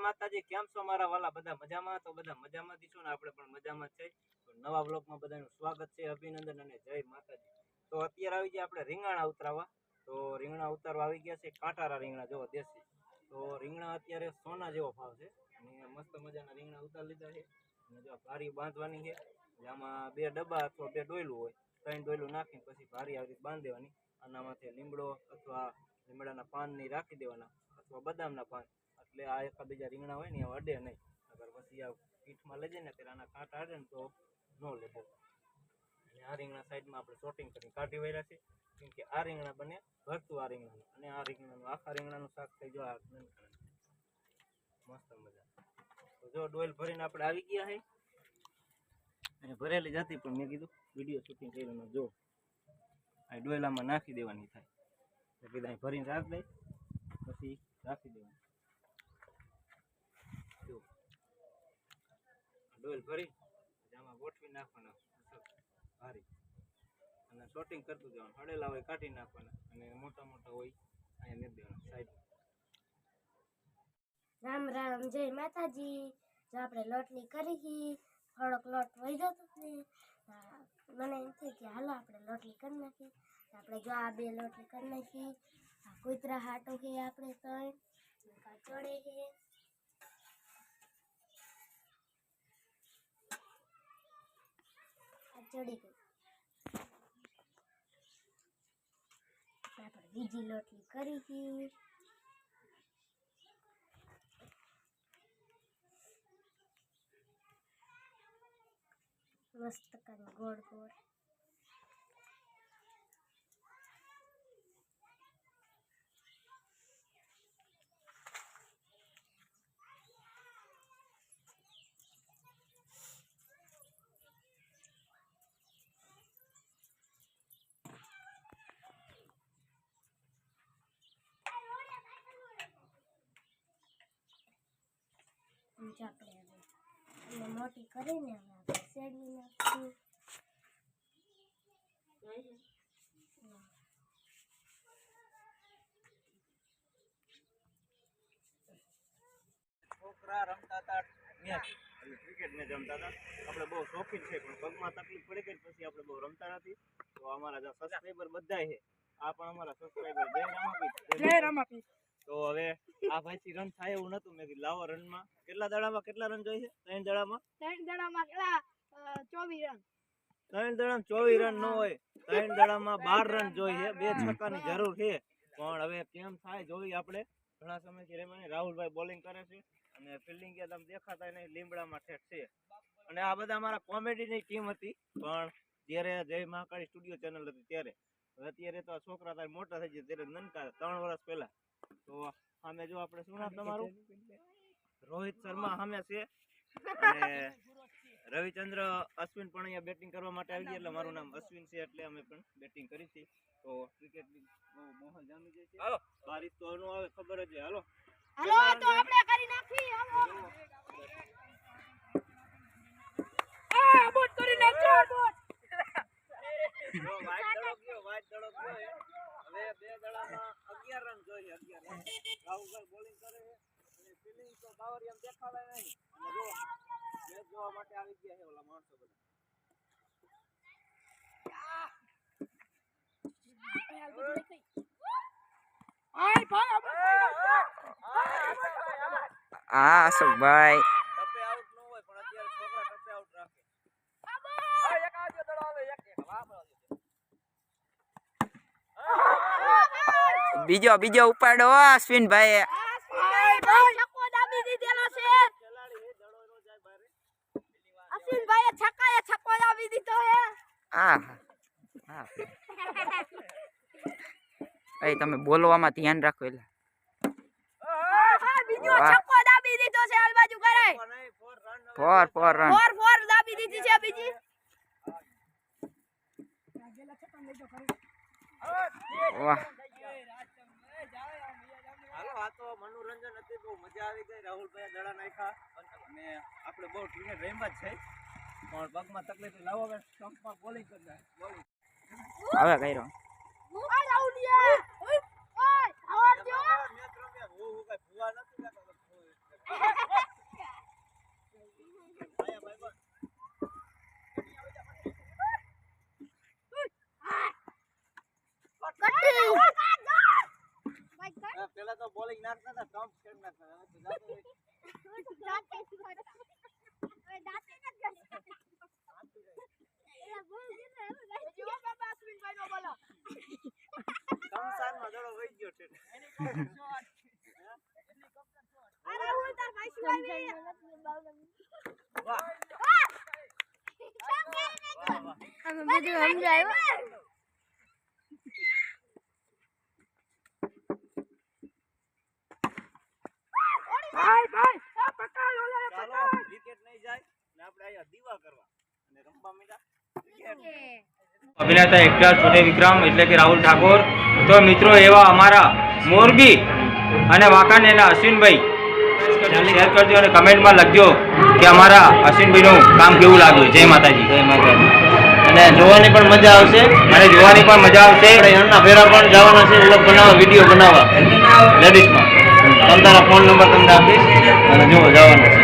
માતાજી, કેમ છો મારા વાલા? બધા મજામાં? તો બધા મજામાં દીશો ને આપણે પણ મજામાં છે. તો નવા બ્લોગમાં બધાનું સ્વાગત છે, અભિનંદન અને જય માતાજી. તો અત્યારે આવી ગયા આપણે રીંગણા ઉતરાવા. તો રીંગણા ઉતારવા આવી ગયા છે, કાંટારા રીંગણા જેવો દેશી. તો રીંગણા અત્યારે સોના જેવો ભાવ છે અને મસ્ત મજાના રીંગણા ઉતાર લીધા છે. અને જો ભારી બાંધવાની છે, આમાં 2 ડબ્બા અથવા 2 ડોયલું હોય, 3 ડોયલું નાખીને પછી ભારી આવી રીતે બાંધી દેવાની. આનામાંથી લીમડો અથવા લીમડાના પાન ની રાખી દેવાના અથવા બદામના પાન, એટલે આ એકાબીજા રીંગણા હોય ને અડે નહીં. અગર પછી આ પીઠમાં લઈ જાય ને ત્યારે આના કાંટા અડે ને તો ન લેવો. અને આ રીંગણા સાઈડમાં આપણે શોટિંગ કરી કાઢી વાળ્યા છે, કેમ કે આ રીંગણા બને ભરતું આ રીંગણાનું, અને આ રીંગણાનું આખા રીંગણાનું શાક થઈ જો આ મસ્ત મજા. તો જો ડોલ ભરીને આપણે આવી ગયા છે, અને ભરેલી જતી પણ મેં કીધું વિડીયો શૂટિંગ કરીને જો આ ડોયલામાં નાખી દેવાની થાય. એટલે કીધું ભરીને રાખ દઈ પછી રાખી દેવાની. જો ડોલ ભરી આમાં ગોઠવી નાખવાના ભારી, અને શોટિંગ કરતું જવાનું. હળેલા હોય કાઢી નાખવાના, અને મોટા મોટા હોય અહીંયા મેં દેવાના સાઈડમાં. રામ રામ, જય માતાજી. જો આપણે લોટની કરી, થોડોક લોટ વહી જતો ને મને એમ થયું કે હાલો આપણે લોટની કરી નાખી. આપણે જો આ 2 લોટની કરી નાખી. આ કૂતરા હાટો છે આપણે 3 ચડે છે. આ ચડી ગઈ. આપણે બીજી લોટની કરી. મસ્ત કરી ગોળ ગોળ. આપણે હવે મોટી કરીને હવે આપણે શેરડી નાખીશું. છોકરા રમતા હતા મેચ, ક્રિકેટ મેચ રમતા હતા. આપણે બહુ શોખીન છે, પણ પગમાં તકલીફ પડી ગઈ પછી આપણે બહુ રમતા નથી. તો અમારા જે સબસ્ક્રાઈબર બધા છે, આ પણ અમારા સબસ્ક્રાઈબર જય રામાપીર. તો હવે આ ભાઈથી રન થાય એવું નતું. મેં કીધું લાવો રનમાં કેટલા દડામાં કેટલા રન જોઈએ છે? 3 દડામાં કેટલા? 24 રન. 3 દડામાં 24 રન ન હોય, 3 દડામાં 12 રન જોઈએ. 2 છક્કાની જરૂર છે, પણ હવે કેમ થાય જોઈએ. આપણે ઘણા સમયથી રમ્યા. રાહુલભાઈ બોલિંગ કરે છે અને ફિલ્ડિંગ કે તમે દેખાતા નહીં, લીમડામાં ઠેઠ છે. અને આ બધા અમારા કોમેડીની ટીમ હતી, પણ જ્યારે જય મહાકાળી સ્ટુડિયો ચેનલ હતી ત્યારે. અત્યારે તો આ છોકરા તારે મોટા થઈ ગયા, ત્યારે નનકા 3 વર્ષ પહેલા. તો સામે જો આપણે શું નામ તમારું? રોહિત શર્મા સામે છે, અને રવિચંદ્ર અશ્વિન પણ અહીંયા બેટિંગ કરવા માટે આવી ગયા. એટલે મારું નામ અશ્વિન છે, એટલે અમે પણ બેટિંગ કરી હતી. તો ક્રિકેટની બહુ માહોલ જામી જાય છે. હાલો બારીશ તો ન આવે ખબર જ છે. હાલો હાલો તો આપણે કરી નાખી. હાલો આ બોટ કરી નાખજો. બોટ જો વાઈટ દડો ગયો, વાઈટ દડો ગયો. હવે 2 દડામાં 11 રન જોઈએ. 11 રન. રાહુલભાઈ બોલિંગ કરે છે, અને ફિલ્ડિંગ તો બાવરિયામ દેખાવાય નહીં. અને જો મેચ જોવા માટે આવી ગયા છે ઓલા માણસો બધા. હા અશોકભાઈ ટપે આઉટ ન હોય, પણ અત્યારે છોકરા ટપે આઉટ રાખે. એક આજો દડો આવે, એક બીજો ઉપાડો અશ્વિનભાઈ. છક્કો દાબી દીધેલો છે. અશ્વિનભાઈએ છક્કો દાબી દીધો છે. હા તમે બોલવામાં ધ્યાન રાખો. એટલે બીજો છક્કો દાબી દીધો છે. હાલ બાજુ કરે. 4 રન. 4 દાબી દીધી છે બીજી. વાહ, હાલો આ તો મનોરંજન હતી, બહુ મજા આવી ગઈ. રાહુલભાઈ દડા નાખ્યા, અને આપણે બહુ ક્રિકેટ રમ્યા જ છે, પણ પગમાં તકલીફ લાવો. હવે સ્ટમ્પમાં બોલિંગ કરતા બોલિંગ હવે કર્યો. મેચ રમ્યા હું કઈ ભૂવા નથી. ગાળી નાખતા હતા ટમ્પ કરી નાખતા હવે તો જાતો રહે. શમશાનમાં દડો વહી ગયો છે. વાહ. ચાલો વિકેટ નહીં જાય ને આપણે અહીંયા દીવા કરવા અને રમવા માંડ્યા. અભિનેતા એક્ટર છોટે વિક્રમ એટલે કે રાહુલ ઠાકોર. તો મિત્રો એવા અમારા મોરબી અને વાંકાનેરના અશ્વિનભાઈ શેર કરજો અને કમેન્ટમાં લખજો કે અમારા અશ્વિનભાઈનું કામ કેવું લાગ્યું. જય માતાજી. જય માતાજી. અને જોવાની પણ મજા આવશે અને જોવાની પણ મજા આવશે. આપણે એમના ફેરા પણ જવાના છે વ્લોગ બનાવવા વિડીયો બનાવવા લેડીઝમાં તમારા ફોન નંબર તમને આપીશ અને જો જવાના છે.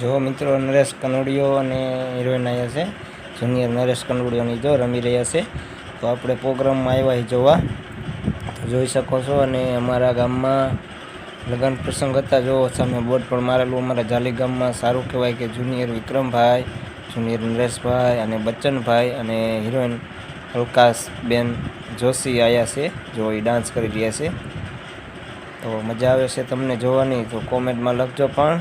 જો મિત્રો નરેશ કનોડિયો અને હિરોઈન આવ્યા છે, જુનિયર નરેશ કનોડિયોની જો રમી રહ્યા છે. તો આપણે પ્રોગ્રામમાં આવ્યા છે જોવા, તો જોઈ શકો છો. અને અમારા ગામમાં લગ્ન પ્રસંગ હતા, જો સામે બોર્ડ પણ મારેલું. અમારા જાલી ગામમાં સારું કહેવાય કે જુનિયર વિક્રમભાઈ, જુનિયર નરેશભાઈ અને બચ્ચનભાઈ અને હિરોઈન અલકાશબેન જોશી આવ્યા છે. જો એ ડાન્સ કરી રહ્યા છે. તો મજા આવે છે તમને જોવાની તો કોમેન્ટમાં લખજો પણ.